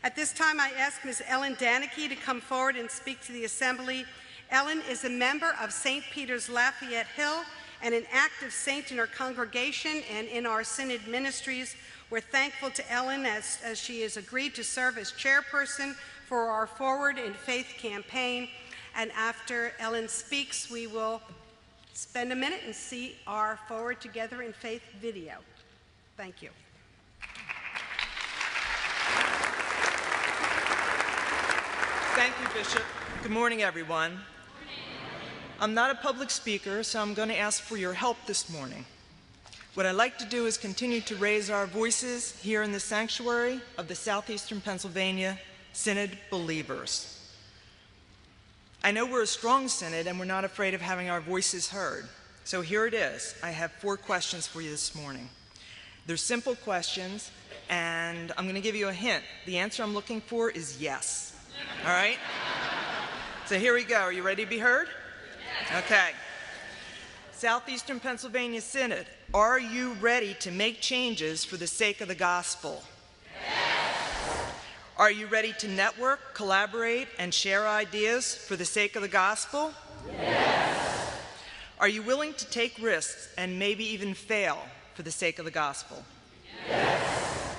At this time, I ask Ms. Ellen Danicke to come forward and speak to the Assembly. Ellen is a member of St. Peter's Lafayette Hill and an active saint in her congregation and in our Synod ministries. We're thankful to Ellen as she has agreed to serve as chairperson for our Forward in Faith campaign. And after Ellen speaks, we will spend a minute and see our Forward Together in Faith video. Thank you. Thank you, Bishop. Good morning, everyone. I'm not a public speaker, so I'm going to ask for your help this morning. What I'd like to do is continue to raise our voices here in the sanctuary of the Southeastern Pennsylvania Synod believers. I know we're a strong synod and we're not afraid of having our voices heard. So here it is. I have 4 questions for you this morning. They're simple questions, and I'm going to give you a hint. The answer I'm looking for is yes. All right? So here we go. Are you ready to be heard? Okay. Southeastern Pennsylvania Synod, are you ready to make changes for the sake of the gospel? Yes. Are you ready to network, collaborate, and share ideas for the sake of the gospel? Yes. Are you willing to take risks and maybe even fail for the sake of the gospel? Yes.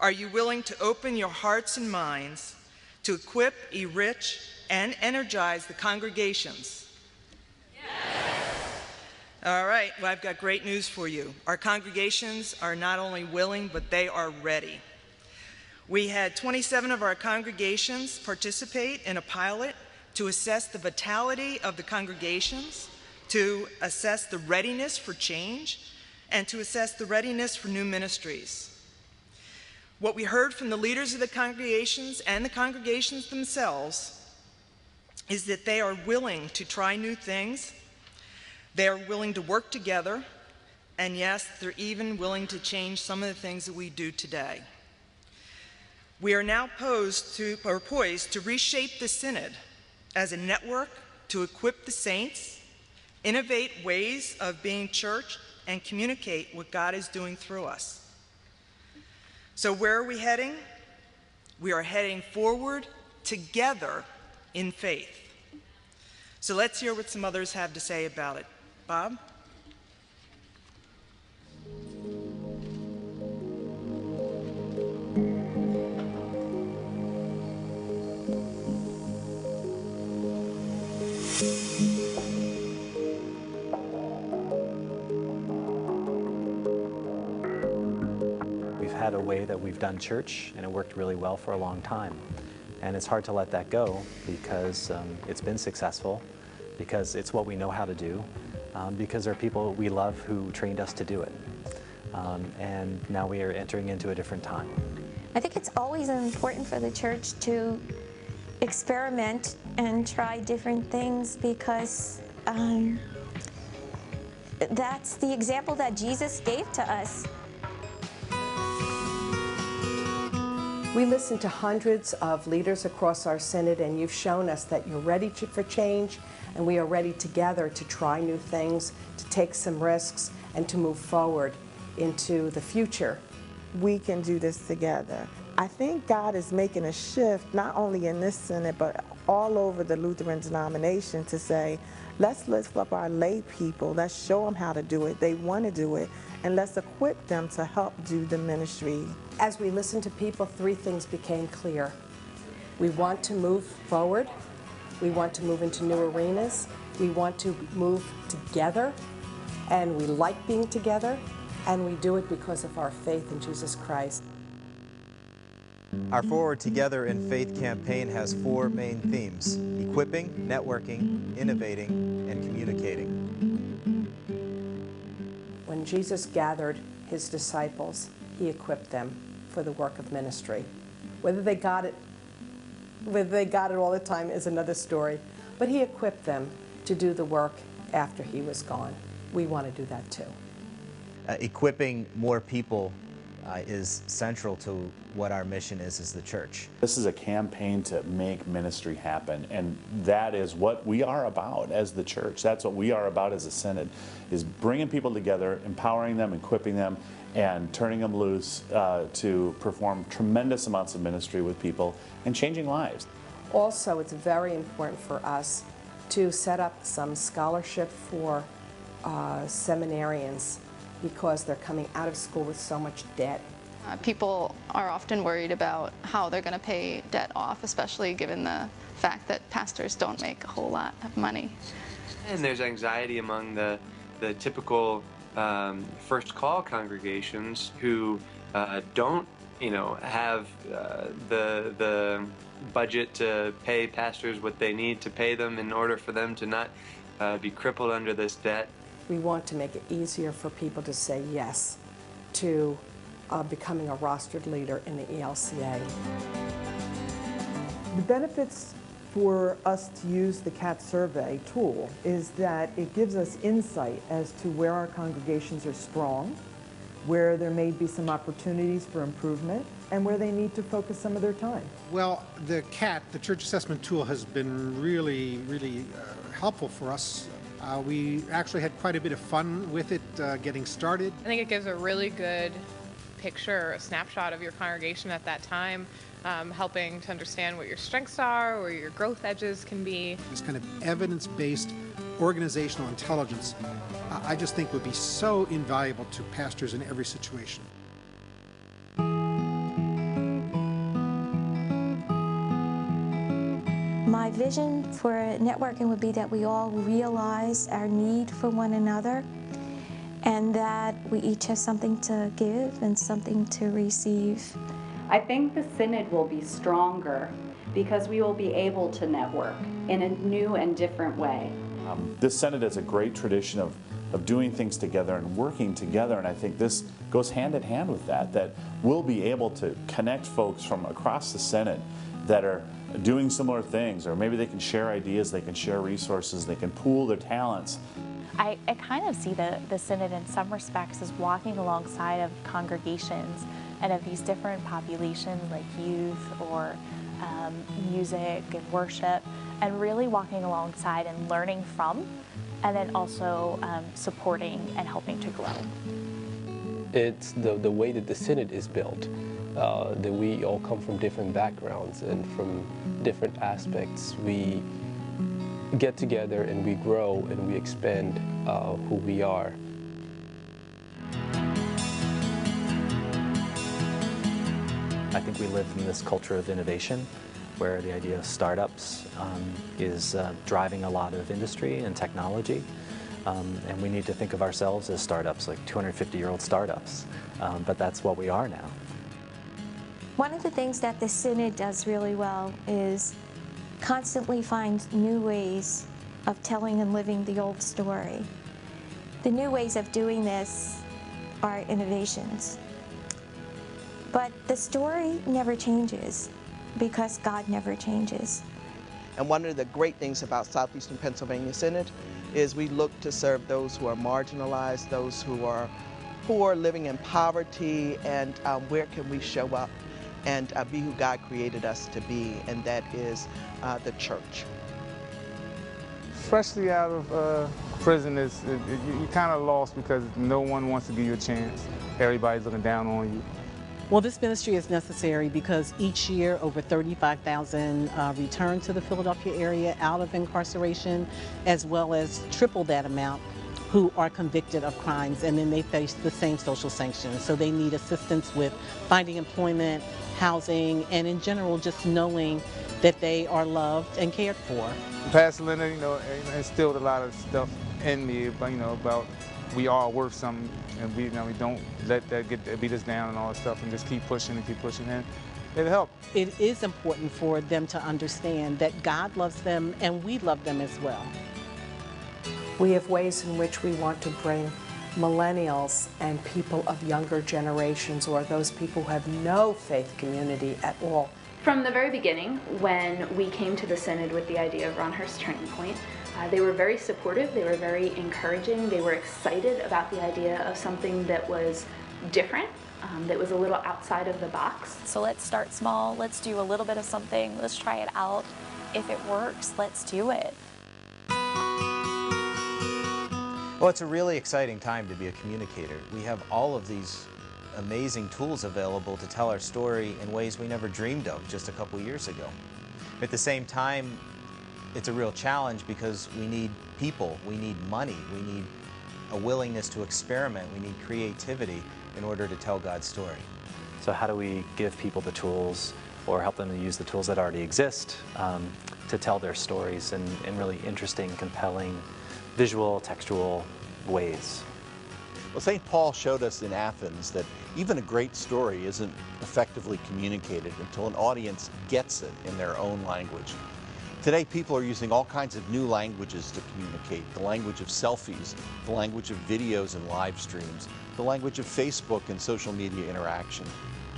Are you willing to open your hearts and minds to equip, enrich, and energize the congregations? Yes. All right, well, I've got great news for you. Our congregations are not only willing, but they are ready. We had 27 of our congregations participate in a pilot to assess the vitality of the congregations, to assess the readiness for change, and to assess the readiness for new ministries. What we heard from the leaders of the congregations and the congregations themselves is that they are willing to try new things, they are willing to work together, and yes, they're even willing to change some of the things that we do today. We are now poised to reshape the Synod as a network to equip the saints, innovate ways of being church, and communicate what God is doing through us. So where are we heading? We are heading forward together in faith. So let's hear what some others have to say about it. Bob? Had a way that we've done church, and it worked really well for a long time. And it's hard to let that go because it's been successful, because it's what we know how to do, because there are people we love who trained us to do it. And now we are entering into a different time. I think it's always important for the church to experiment and try different things because that's the example that Jesus gave to us. We listened to hundreds of leaders across our Synod, and you've shown us that you're ready for change, and we are ready together to try new things, to take some risks, and to move forward into the future. We can do this together. I think God is making a shift, not only in this Synod, but all over the Lutheran denomination to say, let's lift up our lay people, let's show them how to do it, they want to do it, and let's equip them to help do the ministry. As we listened to people, 3 things became clear. We want to move forward, we want to move into new arenas, we want to move together, and we like being together, and we do it because of our faith in Jesus Christ. Our Forward Together in Faith campaign has 4 main themes: equipping, networking, innovating, and communicating. When Jesus gathered his disciples, he equipped them for the work of ministry. Whether they got it all the time is another story, but he equipped them to do the work after he was gone. We want to do that too. Equipping more people is central to what our mission is as the church. This is a campaign to make ministry happen, and that is what we are about as the church. That's what we are about as a synod, is bringing people together, empowering them, equipping them, and turning them loose to perform tremendous amounts of ministry with people and changing lives. Also, it's very important for us to set up some scholarship for seminarians, because they're coming out of school with so much debt. People are often worried about how they're going to pay debt off, especially given the fact that pastors don't make a whole lot of money. And there's anxiety among the typical first call congregations who don't, have the budget to pay pastors what they need to pay them in order for them to not be crippled under this debt. We want to make it easier for people to say yes to becoming a rostered leader in the ELCA. The benefits for us to use the CAT survey tool is that it gives us insight as to where our congregations are strong, where there may be some opportunities for improvement, and where they need to focus some of their time. Well, the CAT, the church assessment tool, has been really helpful for us. We actually had quite a bit of fun with it getting started. I think it gives a really good picture, a snapshot of your congregation at that time, helping to understand what your strengths are, where your growth edges can be. This kind of evidence-based organizational intelligence, I just think would be so invaluable to pastors in every situation. My vision for networking would be that we all realize our need for one another, and that we each have something to give and something to receive. I think the Synod will be stronger because we will be able to network in a new and different way. This Synod is a great tradition of doing things together and working together, and I think this goes hand in hand with that we'll be able to connect folks from across the Synod that are doing similar things, or maybe they can share ideas, they can share resources, they can pool their talents. I kind of see the Synod in some respects as walking alongside of congregations and of these different populations like youth or music and worship, and really walking alongside and learning from, and then also supporting and helping to grow. It's the way that the Synod is built, that we all come from different backgrounds and from different aspects. We get together and we grow and we expand who we are. I think we live in this culture of innovation where the idea of startups is driving a lot of industry and technology. And we need to think of ourselves as startups, like 250-year-old startups. But that's what we are now. One of the things that the Synod does really well is constantly find new ways of telling and living the old story. The new ways of doing this are innovations. But the story never changes because God never changes. And one of the great things about Southeastern Pennsylvania Synod is we look to serve those who are marginalized, those who are poor, living in poverty, and where can we show up and be who God created us to be, and that is the church. Freshly out of prison, you're kind of lost because no one wants to give you a chance. Everybody's looking down on you. Well, this ministry is necessary because each year over 35,000 return to the Philadelphia area out of incarceration, as well as triple that amount who are convicted of crimes, and then they face the same social sanctions. So they need assistance with finding employment, housing, and in general just knowing that they are loved and cared for. Pastor Leonard, instilled a lot of stuff in me, about we are worth something, and we don't let that beat us down and all that stuff, and just keep pushing and keep pushing, and it'll help. It is important for them to understand that God loves them and we love them as well. We have ways in which we want to bring millennials and people of younger generations, or those people who have no faith community at all. From the very beginning, when we came to the Synod with the idea of Ronhurst Turning Point, they were very supportive, they were very encouraging, they were excited about the idea of something that was different, that was a little outside of the box. So let's start small, let's do a little bit of something, let's try it out. If it works, let's do it. Well, it's a really exciting time to be a communicator. We have all of these amazing tools available to tell our story in ways we never dreamed of just a couple years ago. At the same time, it's a real challenge because we need people, we need money, we need a willingness to experiment, we need creativity in order to tell God's story. So how do we give people the tools or help them to use the tools that already exist to tell their stories in really interesting, compelling, visual, textual ways? Well, St. Paul showed us in Athens that even a great story isn't effectively communicated until an audience gets it in their own language. Today, people are using all kinds of new languages to communicate. The language of selfies, the language of videos and live streams, the language of Facebook and social media interaction.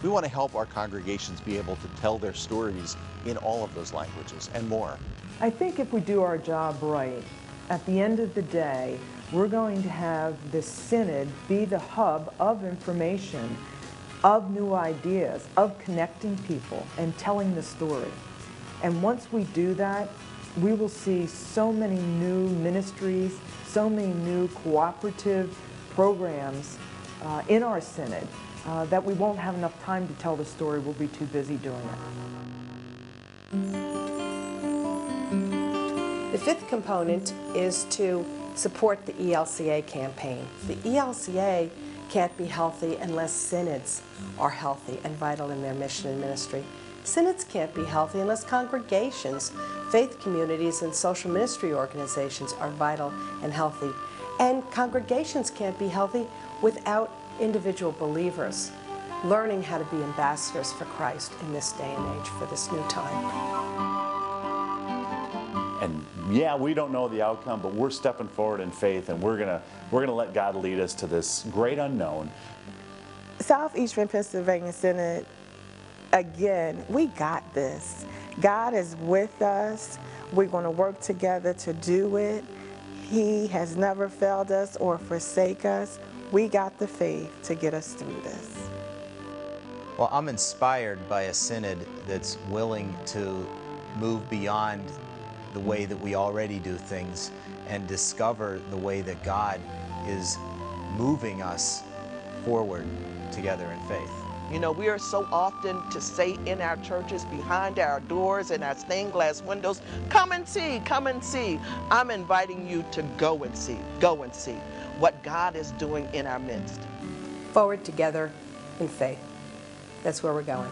We want to help our congregations be able to tell their stories in all of those languages and more. I think if we do our job right, at the end of the day, we're going to have the Synod be the hub of information, of new ideas, of connecting people and telling the story. And once we do that, we will see so many new ministries, so many new cooperative programs in our Synod that we won't have enough time to tell the story. We'll be too busy doing it. The fifth component is to support the ELCA campaign. The ELCA can't be healthy unless synods are healthy and vital in their mission and ministry. Synods can't be healthy unless congregations, faith communities, and social ministry organizations are vital and healthy. And congregations can't be healthy without individual believers learning how to be ambassadors for Christ in this day and age, for this new time. And yeah, we don't know the outcome, but we're stepping forward in faith, and we're gonna let God lead us to this great unknown. Southeastern Pennsylvania Synod, again, we got this. God is with us. We're going to work together to do it. He has never failed us or forsake us. We got the faith to get us through this. Well, I'm inspired by a Synod that's willing to move beyond the way that we already do things and discover the way that God is moving us forward together in faith. You know, we are so often to say in our churches, behind our doors and our stained glass windows, come and see, come and see. I'm inviting you to go and see what God is doing in our midst. Forward together in faith. That's where we're going.